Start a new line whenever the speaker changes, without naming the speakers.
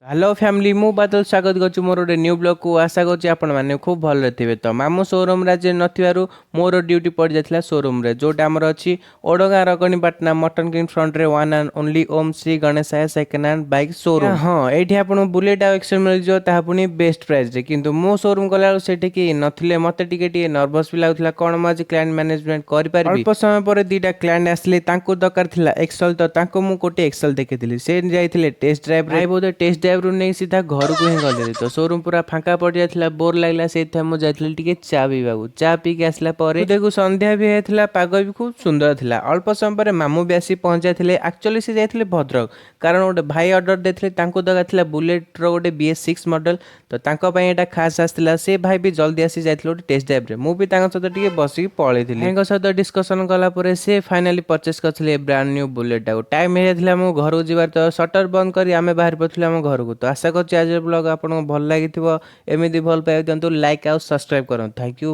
Hello family मु बादल स्वागत करुँ मोर गोटे न्यू ब्लॉग को आशा करुँच आपने खूब भल थे तो मामू शोरूम आज नथिबारु मोर ड्यूटी पड़ जाता शोरूम रे जोटा आमर अच्छी ओडगाँ रगणीपाटना मटन किंग फ्रंट रे one and only Om Shri Ganesh second hand bike showroom. हाँ ये आपको बुलेट आउ एक्सेल मिल जाए बेस्ट प्राइस रे किंतु मो शोरूम गला से नथिले मते टिके नर्वस भी लगुला कौन मुझे क्लाइंट मैनेजमेंट कर अल्प समय पर दीटा क्लाइंट आसले दरकार था एक्सेल तो मुझे गोटे एक्सेल देखी से जाते टेस्ट ड्राइव रे बोधे टेस्ट ड्राइव रू नहीं सीधा घर को ही गले तो शोरूम पूरा फांका पड़ जाता बोर लगला से मुझे चा पीवा चा पी के आसला देखो संध्या भी होता पाग भी खूब सुंदर था अल्प समय पर मामू भी आसी पहुंचा थे एक्चुअली से जाते भद्रक कारण गोटे भाई ऑर्डर देते दरकार था बुलेट रो गोटे BS6 मॉडल तो यहाँ खास आसाला से भाई भी जल्दी आसी जाते गोटे टेस्ट ड्राइव रे मुझे सहित बसिक पलि सहित डिस्कसन कलापर से फाइनाली परचेस करते ब्रांड न्यू बुलेट टाइम हो घर को जीवार तो सटर बंद कर आम बाहर पड़े आम घर को तो आशा कर आज ब्लॉग आपको भल लगी एमती भल पाई दिंतु लाइक आउ सब्सक्राइब करूँ थैंक यू।